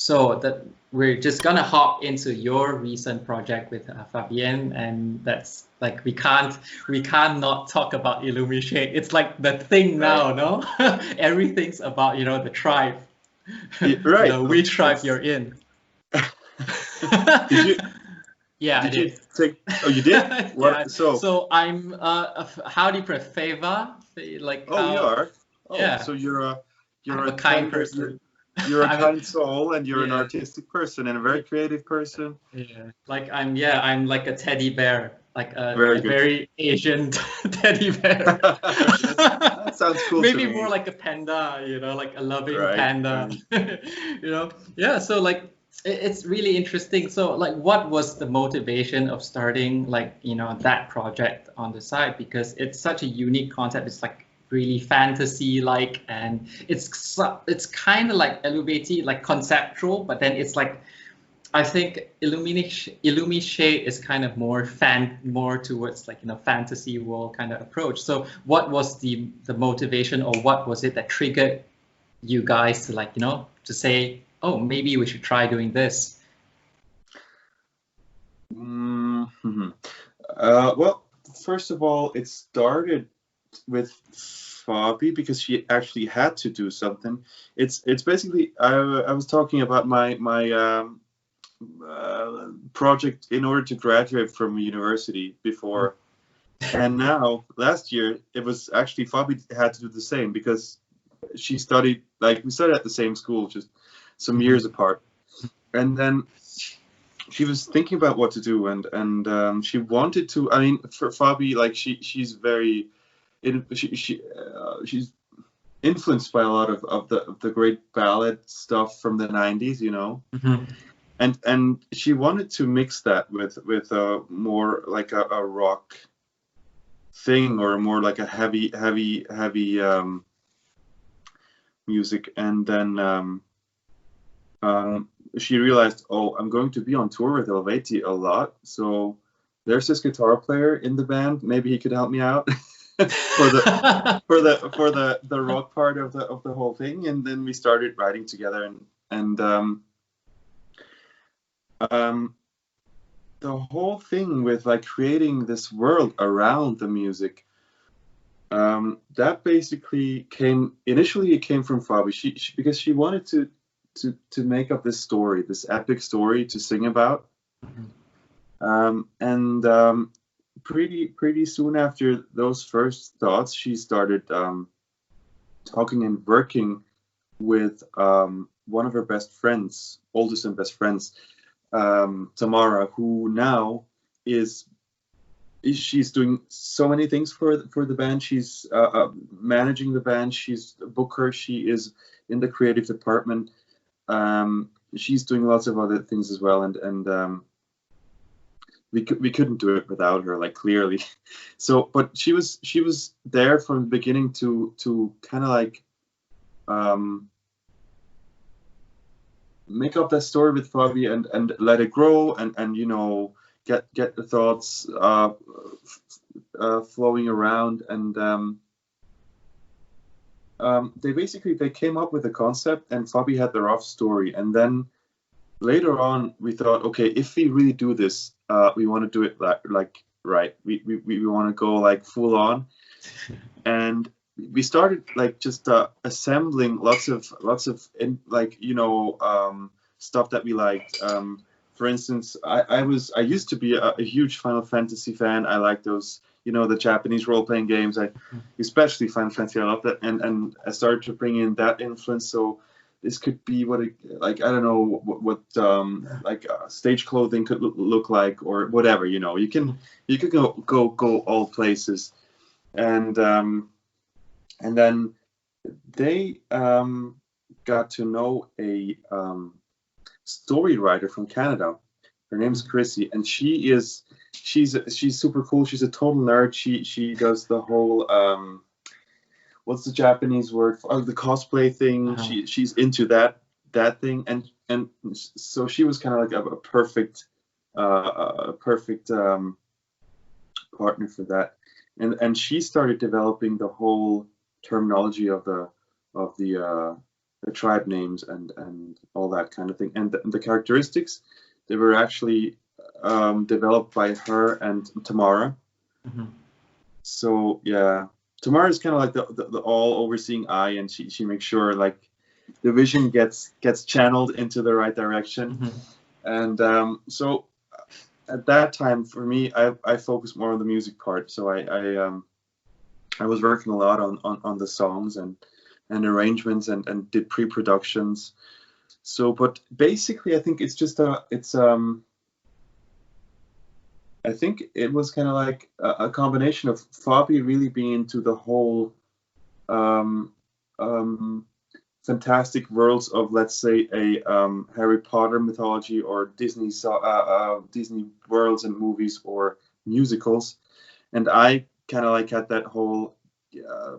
So that we're just gonna hop into your recent project with Fabienne, and that's like we can't not talk about Illumishade. It's like the thing now, no? Everything's about the tribe, right? the we tribe you're in. Did you? Yeah, did I did. you take? Oh, you did. What? Yeah. So I'm how do you put favor? Like oh, you are. Oh, yeah. so you're a kind person. You're a kind soul, and you're an artistic person and a very creative person. Yeah, like I'm like a teddy bear, like a Very very Asian teddy bear. That sounds cool. Maybe to me. more like a panda, like a loving Right, panda. Yeah. So like it's really interesting. So like, what was the motivation of starting like that project on the side? Because it's such a unique concept. It's like really fantasy like, and it's kind of like Eluveitie, like conceptual, but then it's like I think Illumishade is kind of more towards like fantasy world kind of approach. So what was the motivation, or what was it that triggered you guys to like to say, oh, maybe we should try doing this? Well, first of all, it started with Fabi because she actually had to do something. It's basically I was talking about my project in order to graduate from university before, and now last year it was actually Fabi had to do the same because she studied, like we studied at the same school, just some years apart, and then she was thinking about what to do, and she wanted to. I mean, for Fabi, like she's very she's influenced by a lot of the great ballad stuff from the 90s, and she wanted to mix that with a more like a rock thing, or more like a heavy music. And then she realized, oh, I'm going to be on tour with Eluveitie a lot, so there's this guitar player in the band, maybe he could help me out for the rock part of the whole thing. And then we started writing together, and the whole thing with like creating this world around the music, that basically initially from Fabi. She because she wanted to make up this story, this epic story to sing about. And pretty soon after those first thoughts, she started talking and working with one of her best friends, oldest and best friends, Tamara, who now she's doing so many things for the band. She's managing the band. She's a booker. She is in the creative department. She's doing lots of other things as well, and we couldn't do it without her, like, clearly. So, but she was there from the beginning to kind of like make up that story with Fabi and let it grow, and get the thoughts flowing around, and they came up with a concept, and Fabi had the rough story, and then later on we thought, okay, if we really do this, we want to do it like right. We want to go like full on, and we started like just assembling lots of stuff that we liked. For instance, I used to be a huge Final Fantasy fan. I like those, the Japanese role-playing games. Especially Final Fantasy, I love that, and I started to bring in that influence. So this could be I don't know what stage clothing could look like, or whatever. You could go all places, and then they got to know a story writer from Canada. Her name is Chrissy, and she's super cool. She's a total nerd. She does the whole what's the Japanese word for the cosplay thing. She's into that thing, and so she was kind of like a perfect partner for that. And she started developing the whole terminology of the tribe names and all that kind of thing. And the characteristics, they were actually developed by her and Tamara. Mm-hmm. So yeah, Tamara is kind of like the all overseeing eye, and she makes sure like the vision gets channeled into the right direction. Mm-hmm. And so at that time for me, I focused more on the music part. So I was working a lot on the songs and arrangements and did pre-productions. So, but basically, I think it's just I think it was kind of like a combination of Fabi really being into the whole fantastic worlds of, let's say, a Harry Potter mythology or Disney worlds and movies or musicals, and I kind of like had that whole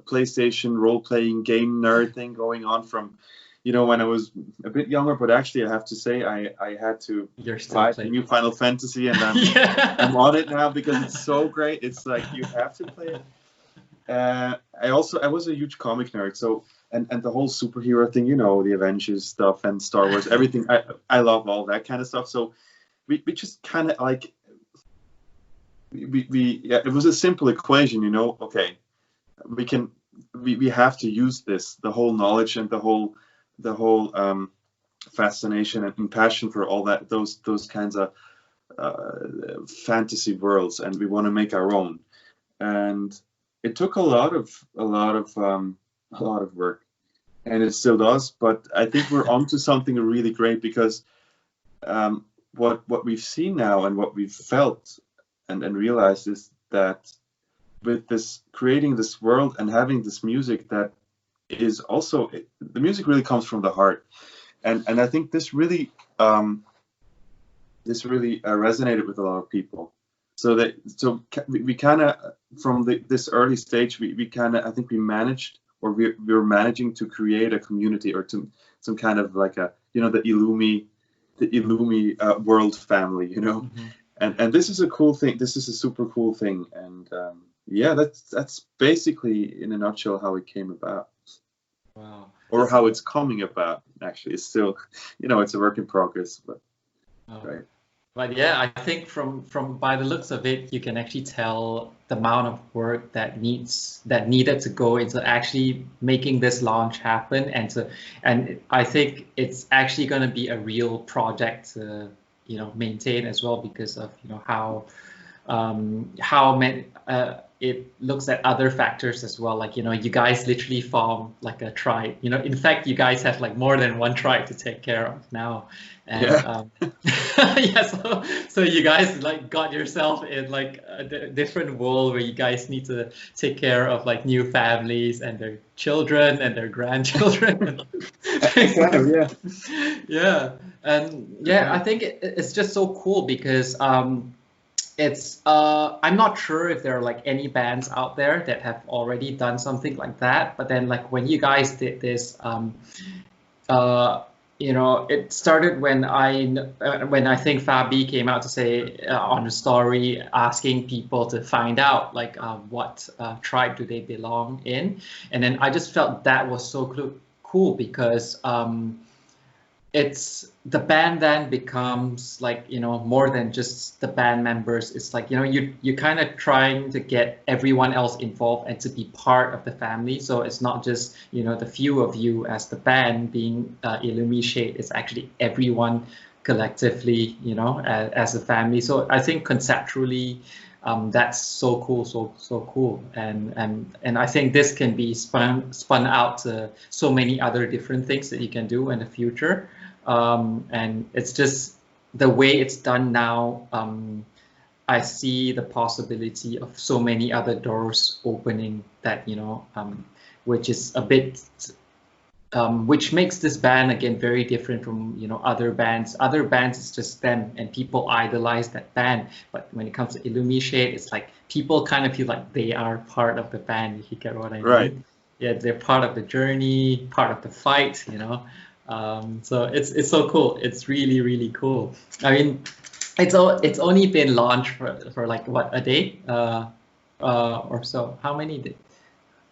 PlayStation role-playing game nerd thing going on from, when I was a bit younger. But actually, I have to say, I had to buy the new Final Fantasy, and I'm on it now because it's so great. It's like you have to play it. I was a huge comic nerd, so and the whole superhero thing, the Avengers stuff and Star Wars, everything. I love all that kind of stuff. So we just kind of like it was a simple equation, Okay, we have to use the whole knowledge and the whole fascination and passion for all that those kinds of fantasy worlds, and we want to make our own. And it took a lot of work, and it still does. But I think we're onto something really great, because what we've seen now and what we've felt and realized is that with this creating this world and having this music that is also, the music really comes from the heart, and I think this really resonated with a lot of people. So we kind of, from this early stage, we kind of, I think we managed, or we're managing to create a community, or to some kind of like a, the Illumi world family, Mm-hmm. and this is a cool thing. This is a super cool thing, and yeah, that's basically in a nutshell how it came about. Wow. Or how it's coming about. Actually, it's still, it's a work in progress, but right. But yeah, I think from by the looks of it, you can actually tell the amount of work that needed to go into actually making this launch happen, and I think it's actually going to be a real project to maintain as well, because of how many it looks at other factors as well. Like, you guys literally form like a tribe. In fact, you guys have like more than one tribe to take care of now. And yeah, so you guys like got yourself in like a different world where you guys need to take care of like new families and their children and their grandchildren. Kind of, yeah. Yeah, and yeah, I think it's just so cool, because it's I'm not sure if there are like any bands out there that have already done something like that. But then, like, when you guys did this, it started when I think Fabi came out to say on a story, asking people to find out like what tribe do they belong in, and then I just felt that was so cool, because it's the band then becomes like, more than just the band members. It's like, you're kind of trying to get everyone else involved and to be part of the family. So it's not just, the few of you as the band being Illumishade. It's actually everyone collectively, as a family. So I think conceptually, that's so cool, so cool, and I think this can be spun out to so many other different things that you can do in the future. And it's just the way it's done now. I see the possibility of so many other doors opening that, which is a bit, which makes this band again very different from, other bands. Other bands, it's just them and people idolize that band. But when it comes to Illumishade, it's like people kind of feel like they are part of the band. If you get what I mean? Right. Yeah, they're part of the journey, part of the fight. So it's so cool. It's really, really cool. I mean, it's only been launched for like what, a day or so. How many days?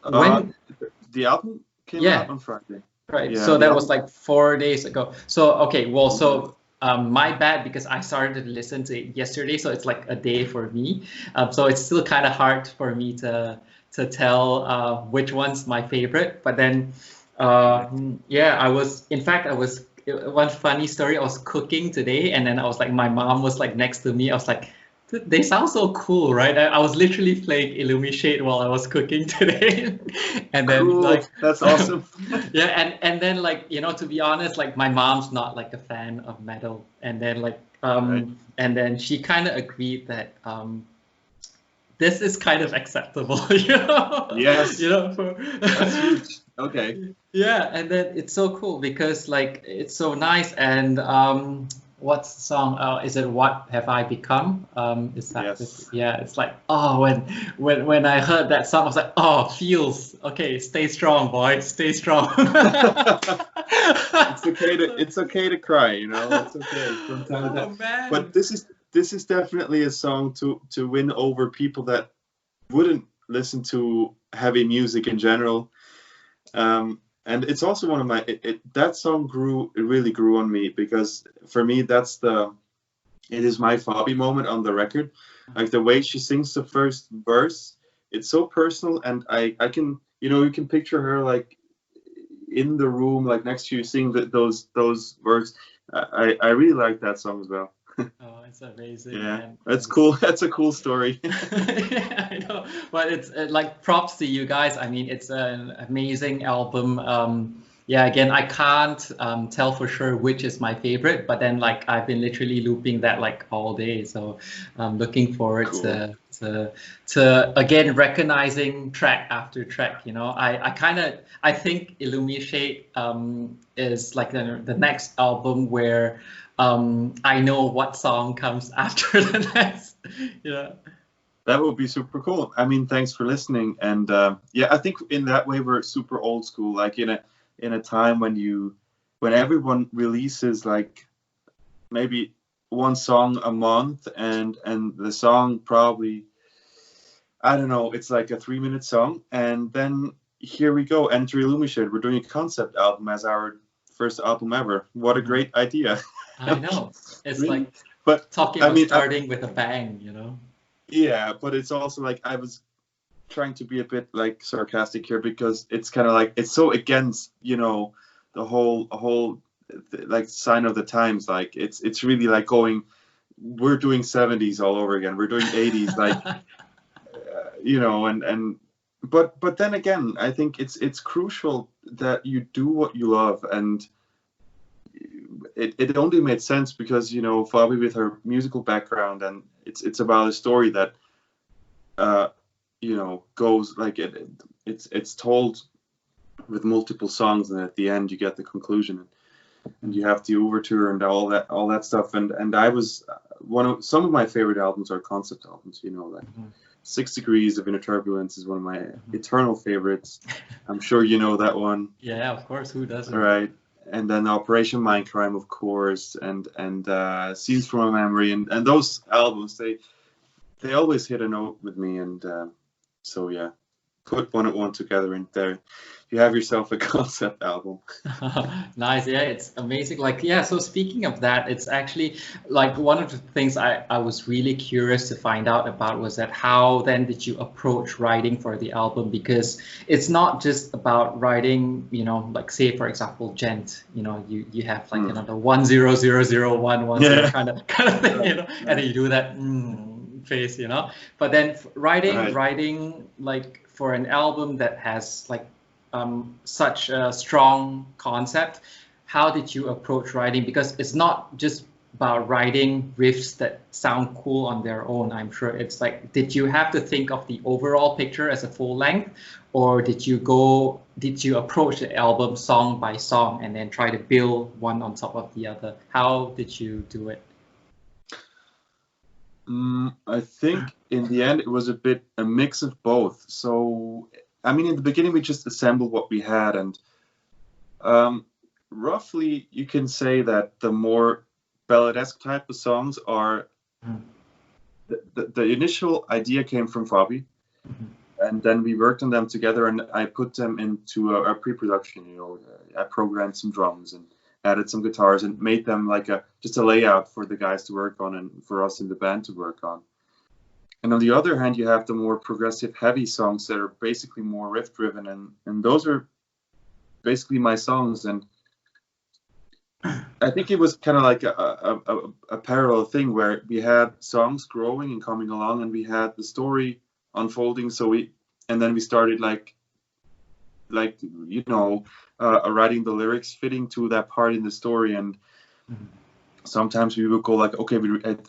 The album came out on Friday. Right. Yeah, So the that was album. like 4 days ago. So okay, well, so my bad because I started to listen to it yesterday, so it's like a day for me. So it's still kind of hard for me to tell which one's my favorite. But then, yeah, in fact, one funny story. I was cooking today, and then I was like, my mom was like next to me. I was like, they sound so cool, right? I was literally playing Illumishade while I was cooking today, and then Cool. like. That's awesome. Yeah, and then like to be honest, like my mom's not like a fan of metal, and then like Right. and then she kind of agreed that this is kind of acceptable, Yes. for That's huge. Okay. yeah, and then it's so cool because like it's so nice and what's the song? Is it What Have I Become? Is that Yes. yeah, it's like oh when I heard that song I was like oh feels okay, stay strong boy, stay strong. It's okay to cry, you know. It's okay from time to Oh time. But man. this is definitely a song to win over people that wouldn't listen to heavy music in general. And it's also one of my that song it really grew on me because for me it is my Fabi moment on the record. Like the way she sings the first verse, it's so personal, and I can you can picture her like in the room like next to you sing those words. I really like that song as well. Oh, it's amazing, Yeah, man. that's cool. That's a cool story. Yeah, I know, but it's like props to you guys. I mean, it's an amazing album. Yeah, again, I can't tell for sure which is my favorite, but then like I've been literally looping that like all day, so I'm looking forward Cool. to again recognizing track after track. I think Illumishade is like the next album where I know what song comes after the next. Yeah. That would be super cool. I mean, thanks for listening. And yeah, I think in that way we're super old school. Like in a time when everyone releases like maybe one song a month, and the song probably, I don't know, it's like a 3-minute song, and then here we go, Enter Illumishade. We're doing a concept album as our first album ever. What a Mhm. great idea! I know. It's Really, like but talking I about mean, starting with a bang. yeah, but it's also like I was trying to be a bit like sarcastic here because it's kind of like it's so against the whole like sign of the times. Like it's really like going, we're doing 70s all over again, we're doing 80s, like and but then again I think it's crucial that you do what you love, and it only made sense because Fabi, with her musical background, and it's about a story that uh goes like it's told with multiple songs, and at the end you get the conclusion, and you have the overture and all that stuff, and I was some of my favorite albums are concept albums, like Mhm. 6 Degrees of Inner Turbulence is one of my Mhm. eternal favorites. I'm sure you know that one. Yeah, of course. Who All doesn't? right. And then Operation Mindcrime, of course, and Scenes from a Memory, and those albums, they always hit a note with me, and so yeah, put one and one together, and there you have yourself a concept album. Nice, yeah, it's amazing. Like, yeah, so speaking of that, it's actually like one of the things I was really curious to find out about was that how then did you approach writing for the album? Because it's not just about writing, like say for example, Gent, you have like Hmm. the 1000110 Yeah. kind of thing, and then Right. you do that face, But then writing Right. writing like for an album that has like such a strong concept. How did you approach writing? Because it's not just about writing riffs that sound cool on their own. I'm sure it's like, did you have to think of the overall picture as a full length, or did you approach the album song by song and then try to build one on top of the other? How did you do it? I think in the end it was a mix of both. So, I mean, in the beginning we just assembled what we had, and roughly you can say that the more balladesque type of songs are the initial idea came from Fabi, and then we worked on them together, and I put them into a pre-production. I programmed some drums and added some guitars and made them like just a layout for the guys to work on and for us in the band to work on. And on the other hand, you have the more progressive, heavy songs that are basically more riff driven, and those are basically my songs. And I think it was kind of like a parallel thing where we had songs growing and coming along, and we had the story unfolding. And then we started writing the lyrics fitting to that part in the story. And sometimes we would go like, okay,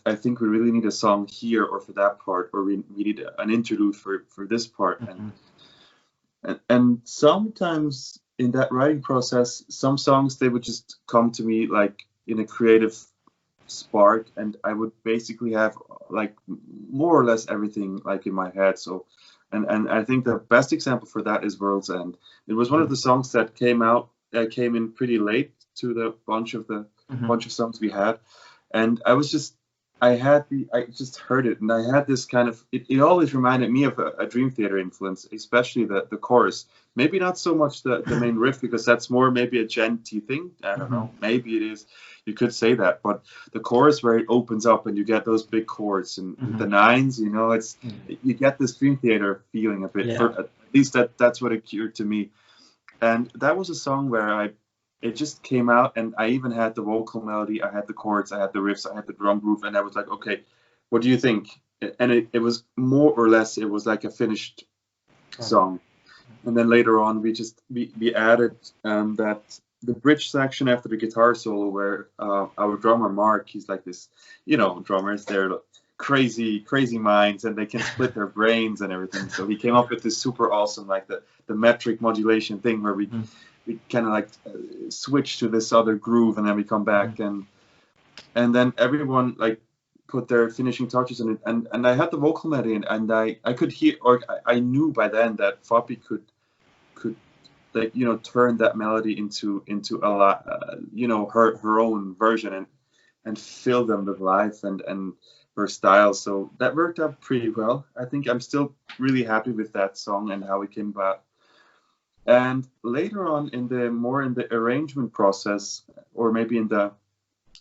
I think we really need a song here or for that part, or we need an interlude for this part. And sometimes in that writing process, some songs, they would just come to me like in a creative spark, and I would basically have like more or less everything like in my head. So, and I think the best example for that is World's End. It was one of the songs that came in pretty late to the bunch of songs we had, and I just heard it, and I had this kind of, it always reminded me of a Dream Theater influence, especially the chorus. Maybe not so much the main riff, because that's more maybe a genty thing. I don't know. Maybe it is. You could say that. But the chorus where it opens up and you get those big chords and the nines, it's you get this Dream Theater feeling a bit. Yeah. At least that's what it occurred to me. And that was a song where it just came out, and I even had the vocal melody, I had the chords, I had the riffs, I had the drum groove, and I was like, okay, what do you think? And it was more or less, it was like a finished song. And then later on, we added that the bridge section after the guitar solo, where our drummer Mark, he's like this, drummers, they're crazy minds, and they can split their brains and everything. So he came up with this super awesome, like the metric modulation thing, where we kind of like switch to this other groove, and then we come back, and then everyone like put their finishing touches in it, and I had the vocal melody, and I could hear, or I knew by then that Fabi could like turn that melody into a lot, her own version, and fill them with life and her style. So that worked out pretty well. I think I'm still really happy with that song and how it came about. And later on in the arrangement process, or maybe in the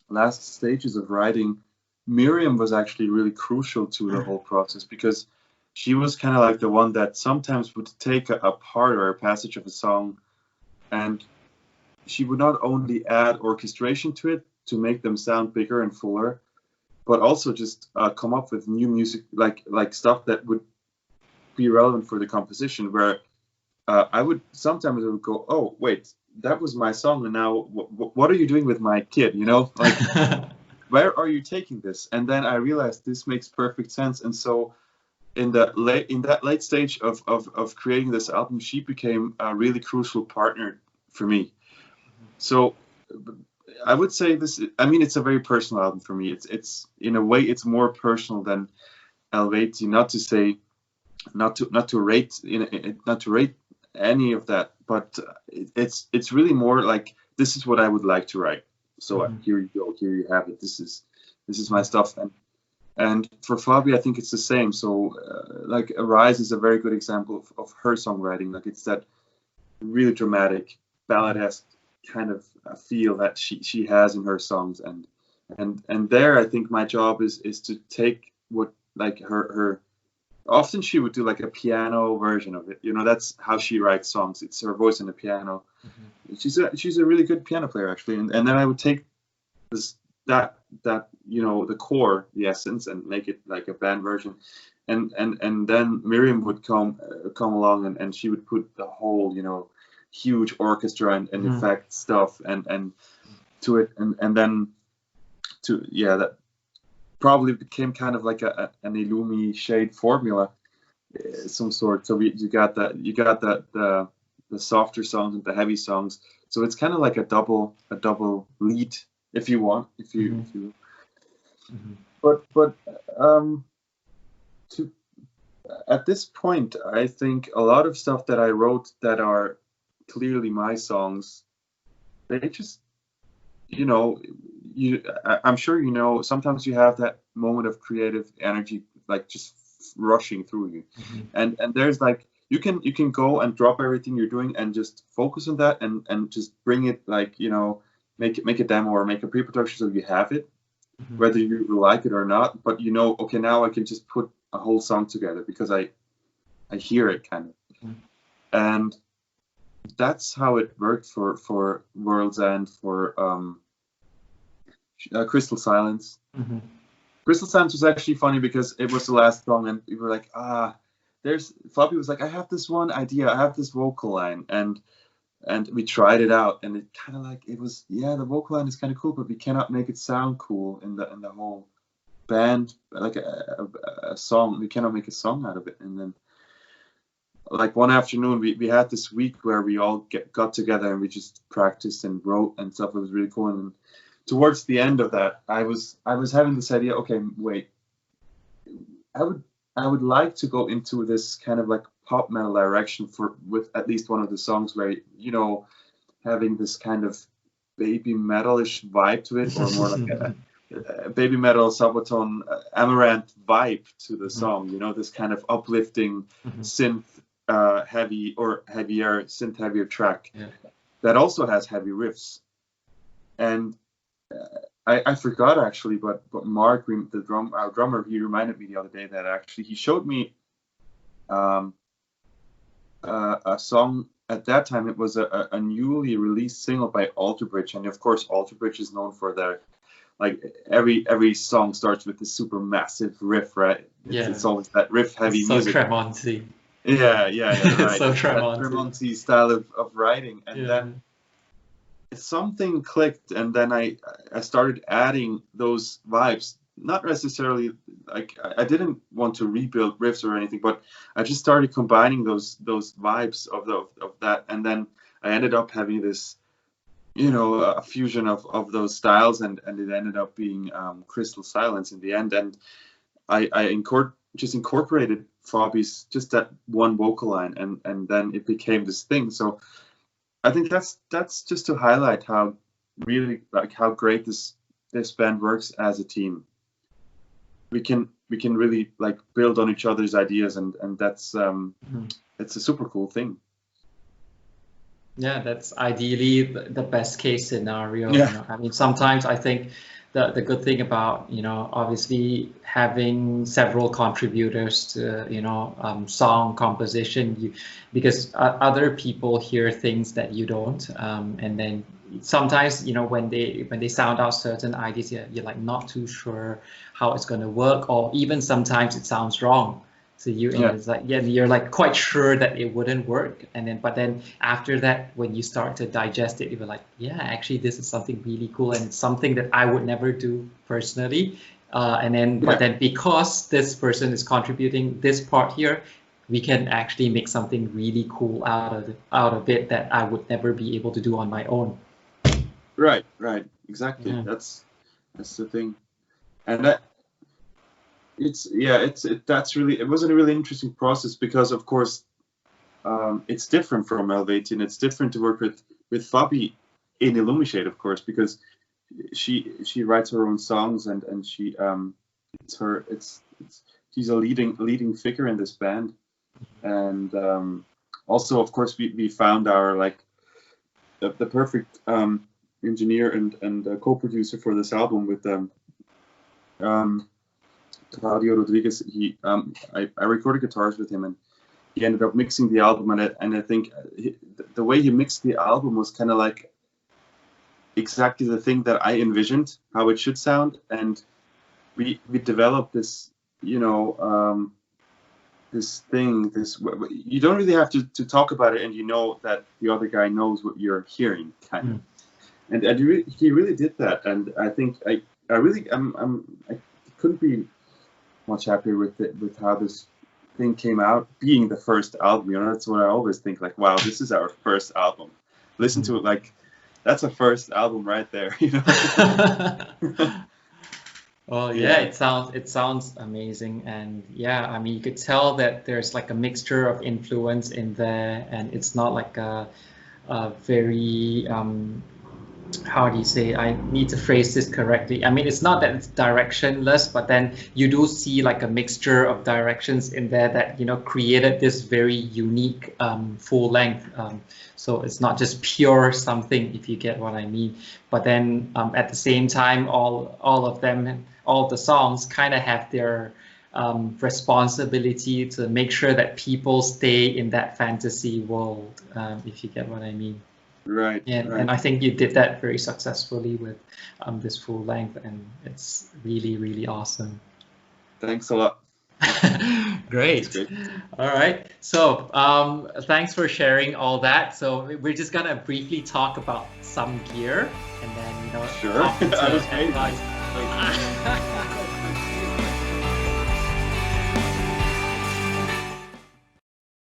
last stages of writing, Miriam was actually really crucial to the whole process, because she was kind of like the one that sometimes would take a part or a passage of a song, and she would not only add orchestration to it to make them sound bigger and fuller, but also just come up with new music, like stuff that would be relevant for the composition, where I would sometimes go, oh wait, that was my song, and now what are you doing with my kid? Like where are you taking this? And then I realized this makes perfect sense. And so in that late stage of creating this album, she became a really crucial partner for me. So I would say it's a very personal album for me. It's in a way, it's more personal than Eluveitie. Not to rate any of that, but it's really more like, this is what I would like to write. So here you go, here you have it. This is my stuff. And for Fabi, I think it's the same. So like Arise is a very good example of her songwriting. Like, it's that really dramatic, ballad-esque kind of feel that she has in her songs. And there, I think my job is to take what, like, her often she would do like a piano version of it. That's how she writes songs. It's her voice and the piano. She's a really good piano player, actually. And then I would take that the core, the essence, and make it like a band version. And then Miriam would come along, and she would put the whole, huge orchestra and effect stuff and to it, and then that probably became kind of like an Illumishade formula, some sort. So you got the softer songs and the heavy songs. So it's kind of like a double lead, if you want, if you. But at this point, I think a lot of stuff that I wrote that are clearly my songs, they just, I'm sure sometimes you have that moment of creative energy, like just rushing through you. And there's like you can go and drop everything you're doing and just focus on that and just bring it, like, you know, make a demo or make a pre-production so you have it, whether you like it or not. But you know, okay, now I can just put a whole song together because I hear it kind of. And that's how it worked for World's End, for Crystal Silence. Crystal Silence was actually funny because it was the last song, and we were like, Fabi was like, I have this one idea, I have this vocal line, and we tried it out, and it kind of like, it was, yeah, the vocal line is kind of cool, but we cannot make it sound cool in the whole band, like a song. We cannot make a song out of it. And then, like, one afternoon, we had this week where we all got together and we just practiced and wrote and stuff. It was really cool. And towards the end of that, I was having this idea. Okay, wait, I would like to go into this kind of like pop metal direction with at least one of the songs, where, you know, having this kind of baby metalish vibe to it, or more like a baby metal Sabaton Amaranth vibe to the song. You know, this kind of uplifting synth heavy or heavier synth heavier track that also has heavy riffs. And I forgot actually, but Mark, our drummer, he reminded me the other day that actually he showed me a song. At that time, it was a newly released single by Alter Bridge, and of course, Alter Bridge is known for their, like, every song starts with this super massive riff, right? It's always that riff heavy music. So Tremonti. Yeah, right. So Tremonti style of writing, and then something clicked, and then I started adding those vibes. Not necessarily, like, I didn't want to rebuild riffs or anything, but I just started combining those vibes of that, and then I ended up having this, you know, a fusion of those styles, and it ended up being Crystal Silence in the end. And I incorporated Fabi's, just that one vocal line, and then it became this thing. So I think that's just to highlight how really, like, how great this band works as a team. We can really, like, build on each other's ideas, and that's it's a super cool thing. Yeah, that's ideally the best case scenario. Yeah. You know? I mean, sometimes I think the good thing about, you know, obviously having several contributors to, you know, song composition, because other people hear things that you don't, and then sometimes, you know, when they sound out certain ideas, you're like not too sure how it's going to work, or even sometimes it sounds wrong. So it's like, you're like quite sure that it wouldn't work, but then after that, when you start to digest it, you're like, yeah, actually this is something really cool, and it's something that I would never do personally. But then because this person is contributing this part here, we can actually make something really cool out of it that I would never be able to do on my own. Right, exactly. Yeah. That's the thing, and that. It was a really interesting process, because of course it's different from Eluveitie, and it's different to work with Fabi in Illumishade, of course, because she writes her own songs, and she she's a leading figure in this band, and also of course we found our, like, the perfect engineer and co-producer for this album with Claudio Rodriguez. I recorded guitars with him, and he ended up mixing the album, and I think the way he mixed the album was kind of like exactly the thing that I envisioned how it should sound, and we developed this, you know, this thing. You don't really have to talk about it, and you know that the other guy knows what you're hearing, kind of. And he really did that, and I think I couldn't be much happier with how this thing came out, being the first album. You know, that's what I always think, like, wow, this is our first album. Listen to it, like, that's a first album right there, you know. Well, yeah, it sounds amazing, and yeah, I mean, you could tell that there's like a mixture of influence in there, and it's not like a very how do you say, I need to phrase this correctly. I mean, it's not that it's directionless, but then you do see like a mixture of directions in there that, you know, created this very unique full length. So it's not just pure something, if you get what I mean. But then at the same time, all of them, all the songs kind of have their responsibility to make sure that people stay in that fantasy world, if you get what I mean. Right. And I think you did that very successfully with this full length, and it's really, really awesome. Thanks a lot. Great. All right. So thanks for sharing all that. So we're just gonna briefly talk about some gear, and then, you know, sure. talk to advice.